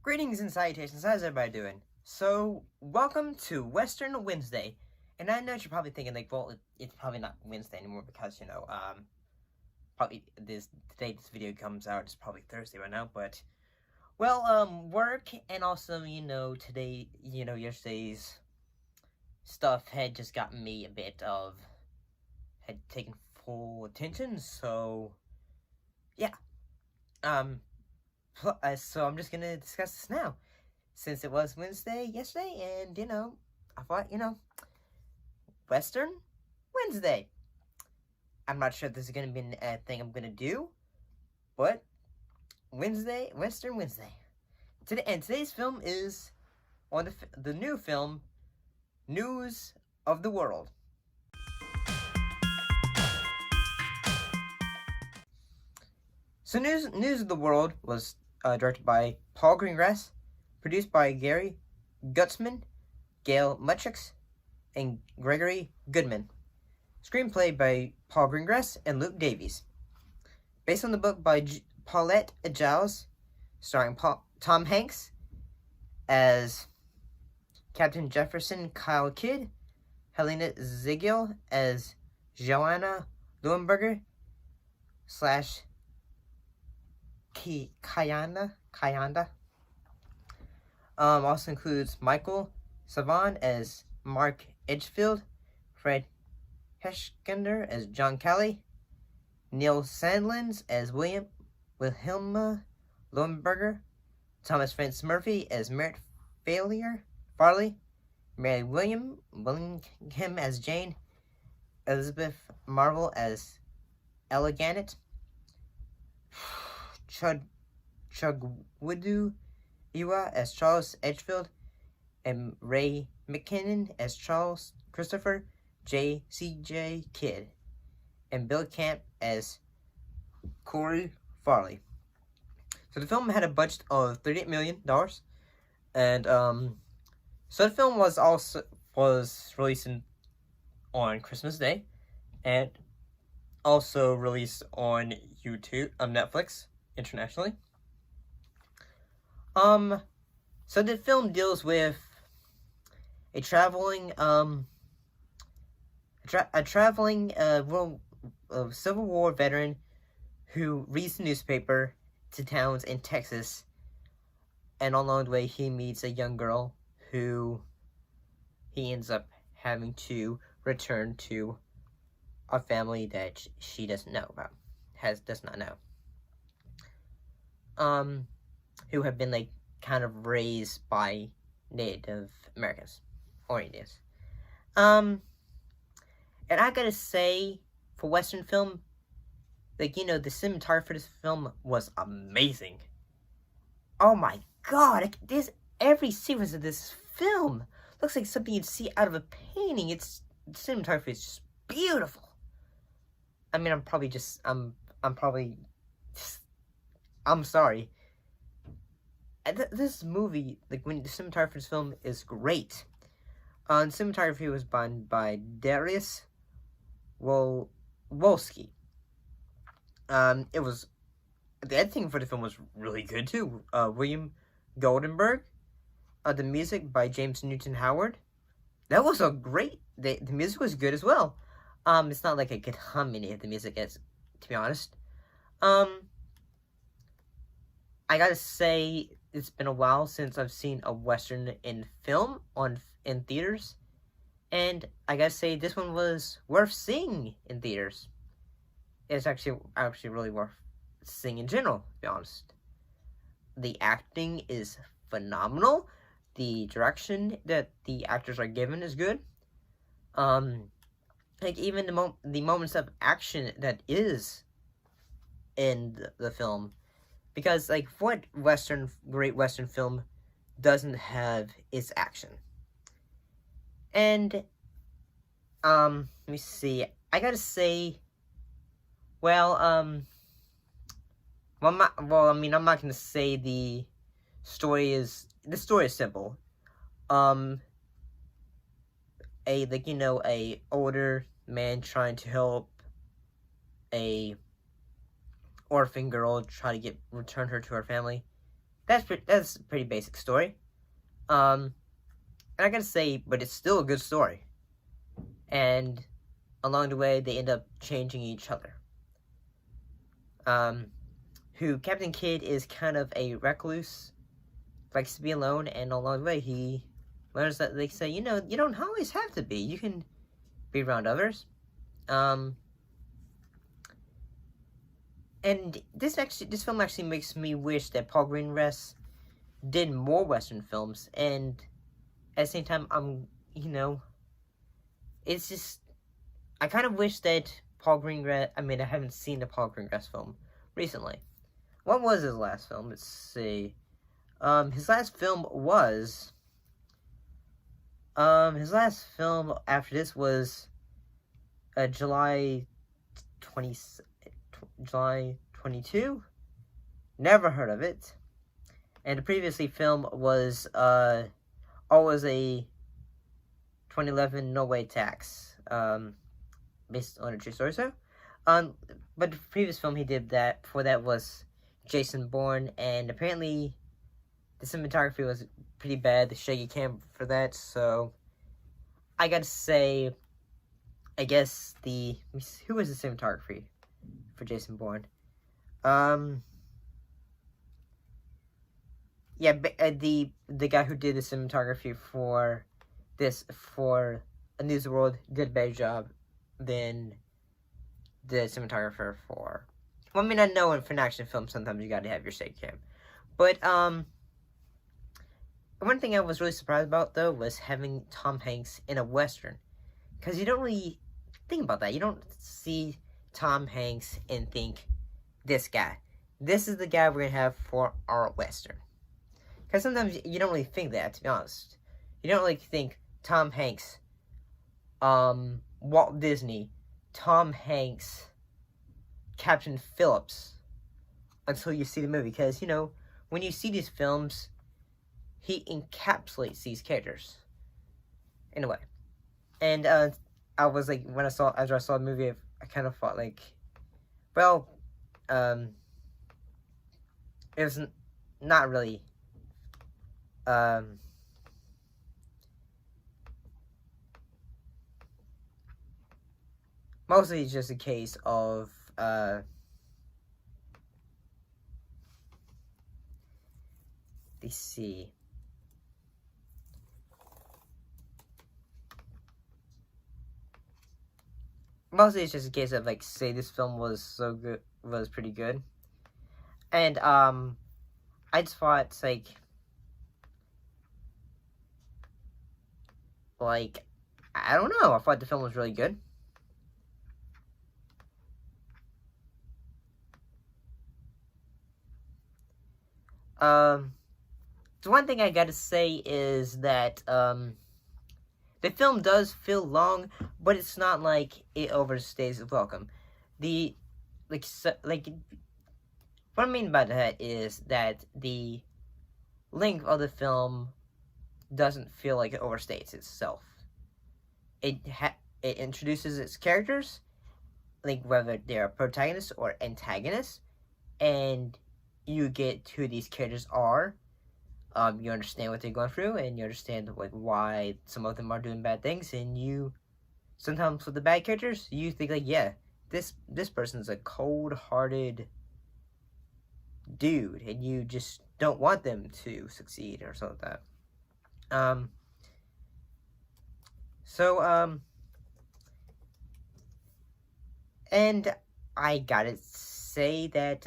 Greetings and salutations, how's everybody doing? So, welcome to Western Wednesday. And I know you're probably thinking, like, well, it's probably not Wednesday anymore because, probably today this video comes out, it's probably Thursday right now, but, well, work and also, today, yesterday's stuff had just gotten me had taken full attention, so, yeah. So I'm just gonna discuss this now. Since it was Wednesday yesterday, and, I thought, Western Wednesday. I'm not sure if this is gonna be a thing I'm gonna do, but Western Wednesday. Today's film is on the new film, News of the World. So News of the World was directed by Paul Greengrass, produced by Gary Gutzman, Gail Mutrux, and Gregory Goodman. Screenplay by Paul Greengrass and Luke Davies. Based on the book by Paulette Giles, starring Tom Hanks as Captain Jefferson Kyle Kidd, Helena Ziegel as Joanna Leuenberger / Kayanda. Also includes Michael Savan as Mark Edgefield, Fred Heschender as John Kelly, Neil Sandlins as Wilhelma Leuenberger, Thomas Francis Murphy as Merritt Farley, Mary Willingham as Jane, Elizabeth Marvel as Ella Gannett, Chugwudu Iwa as Charles Edgefield, and Ray McKinnon as Charles Christopher C.J. Kidd, and Bill Camp as Corey Farley. So the film had a budget of $38 million, and so the film was released on Christmas Day, and also released on YouTube, Netflix internationally. So the film deals with a traveling Civil War veteran who reads the newspaper to towns in Texas, and along the way he meets a young girl who he ends up having to return to a family that she doesn't know about, does not know, who have been kind of raised by Native Americans or Indians. And I gotta say, for Western film, the cinematography for this film was amazing. Oh my god, every sequence of this film looks like something you'd see out of a painting. The cinematography is just beautiful. I mean, I'm sorry. This movie, when the cinematography for this film is great. The cinematography was done by Darius Wolski. The editing for the film was really good too. William Goldenberg. The music by James Newton Howard. That was a great. The music was good as well. It's not like I could hum any of the music, to be honest. I gotta say, it's been a while since I've seen a Western in film in theaters, and I gotta say this one was worth seeing in theaters. It's actually really worth seeing in general, to be honest. The acting is phenomenal. The direction that the actors are given is good. Even the moments of action that is in the film, because what great Western film doesn't have its action? And let me see. I gotta say, I'm not gonna say the story is simple. A older man trying to help a orphan girl, try to return her to her family. that's a pretty basic story. And I gotta say, but it's still a good story. And along the way, they end up changing each other. Who Captain Kidd is kind of a recluse, likes to be alone, and along the way he learns that they say, you don't always have to be. You can be around others. And this film actually makes me wish that Paul Greengrass did more Western films, and at the same time, it's just, I kind of wish that Paul Greengrass, I haven't seen the Paul Greengrass film recently. What was his last film? Let's see. His last film after this was July 22. Never heard of it. And the previously film was always a 2011 Norway Tax, based on a true story. So, but the previous film he did before that was Jason Bourne, and apparently the cinematography was pretty bad, the shaky cam for that. So I gotta say, I guess who was the cinematography for Jason Bourne? Yeah, the guy who did the cinematography for A News of the World did a better job than the cinematographer for. Well, I know for an action film sometimes you gotta have your shaky cam, but one thing I was really surprised about though was having Tom Hanks in a Western, because you don't really think about that. You don't see Tom Hanks and think, this is the guy we're gonna have for our Western. Because sometimes you don't really think that, to be honest. You don't really think Tom Hanks, Walt Disney, Tom Hanks, Captain Phillips, until you see the movie. Because, when you see these films, he encapsulates these characters in a way. And I was like, after I saw the movie, I kind of thought like, well, it was not really, mostly it's just a case of, let's see. Mostly it's just a case of, like, say this film was pretty good. And, I just thought, like, I don't know, I thought the film was really good. The one thing I gotta say is that, the film does feel long, but it's not like it overstays its welcome. What I mean by that is that the length of the film doesn't feel like it overstates itself. It introduces its characters, like whether they're protagonists or antagonists, and you get who these characters are. You understand what they're going through, and you understand why some of them are doing bad things, and you sometimes with the bad characters, you think like, yeah, this person's a cold-hearted dude, and you just don't want them to succeed or something like that. And I gotta say that,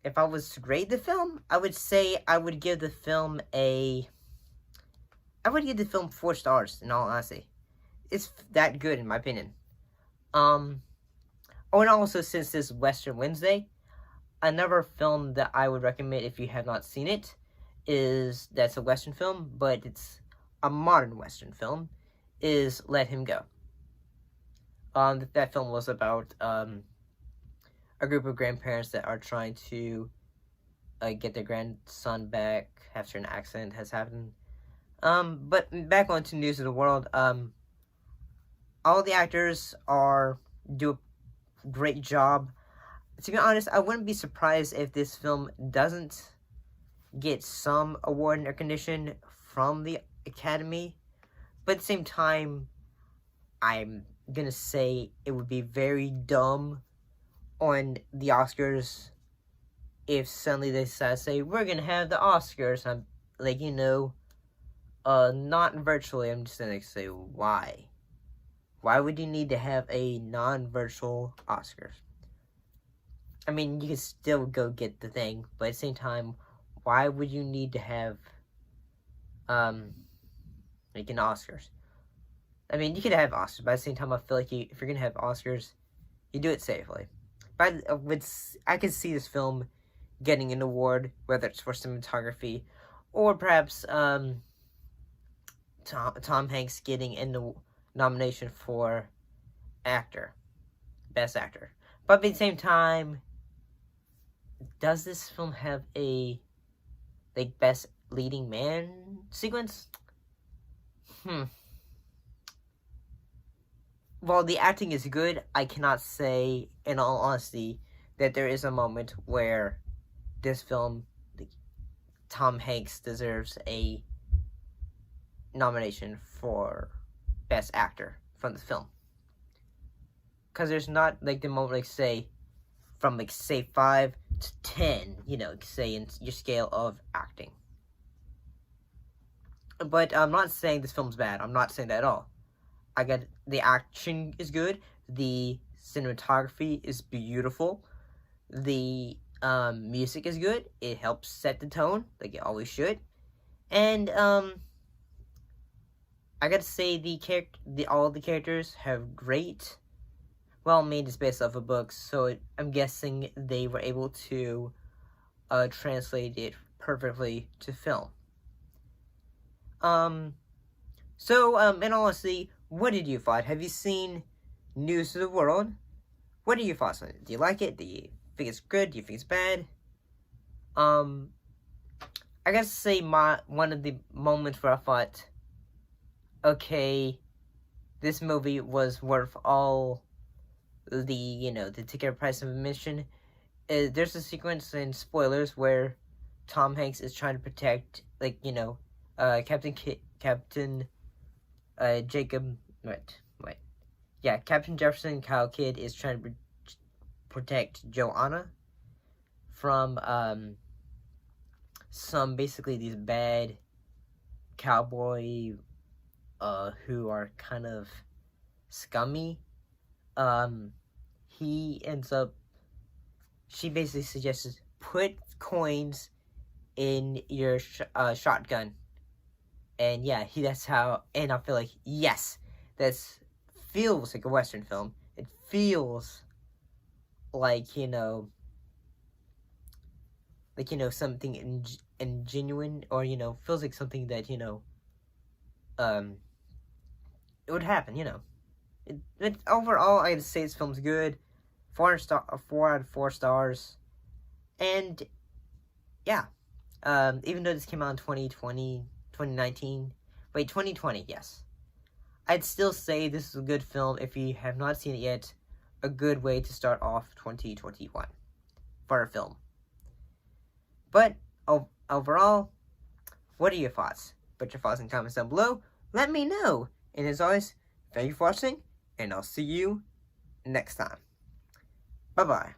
if I was to grade the film, I would say I would give the film 4 stars, in all honesty. It's that good, in my opinion. Oh, and also, since this Western Wednesday, another film that I would recommend if you have not seen it that's a Western film, but it's a modern Western film, is Let Him Go. That film was about, a group of grandparents that are trying to get their grandson back after an accident has happened. But back onto News of the World, all the actors do a great job. To be honest, I wouldn't be surprised if this film doesn't get some award and recognition from the Academy, but at the same time, I'm gonna say it would be very dumb on the Oscars if suddenly they decide to say, we're gonna have the Oscars. I'm like, not virtually. I'm just gonna say, why? Why would you need to have a non-virtual Oscars? I mean, you can still go get the thing, but at the same time, why would you need to have, like an Oscars? I mean, you could have Oscars, but at the same time, I feel like if you're gonna have Oscars, you do it safely. But I could see this film getting an award, whether it's for cinematography, or perhaps Tom Hanks getting a nomination for best actor. But at the same time, does this film have a best leading man sequence? While the acting is good, I cannot say, in all honesty, that there is a moment where this film, Tom Hanks deserves a nomination for Best Actor from this film. Because there's not, the moment, from, 5 to 10, say in your scale of acting. But I'm not saying this film's bad. I'm not saying that at all. The action is good. The cinematography is beautiful. The music is good. It helps set the tone, like it always should. And I gotta say all the characters have great. Well, made is based off of books, so I'm guessing they were able to translate it perfectly to film. So in all honesty, what did you thought? Have you seen News of the World? What are your thoughts on it? Do you like it? Do you think it's good? Do you think it's bad? I gotta say one of the moments where I thought, okay, this movie was worth all the ticket price of admission. There's a sequence in spoilers where Tom Hanks is trying to protect, Captain Captain Jefferson Kyle Kidd is trying to protect Joanna from some basically these bad cowboy who are kind of scummy. She basically suggests put coins in your shotgun. And yeah, that's how, and I feel like, yes, this feels like a Western film. It feels like, something genuine, or, feels like something that, it would happen, overall, I'd say this film's good. 4 out of 4 stars. And, yeah, even though this came out in 2019, 2020, yes. I'd still say this is a good film if you have not seen it yet. A good way to start off 2021 for a film. But overall, what are your thoughts? Put your thoughts in comments down below. Let me know. And as always, thank you for watching, and I'll see you next time. Bye-bye.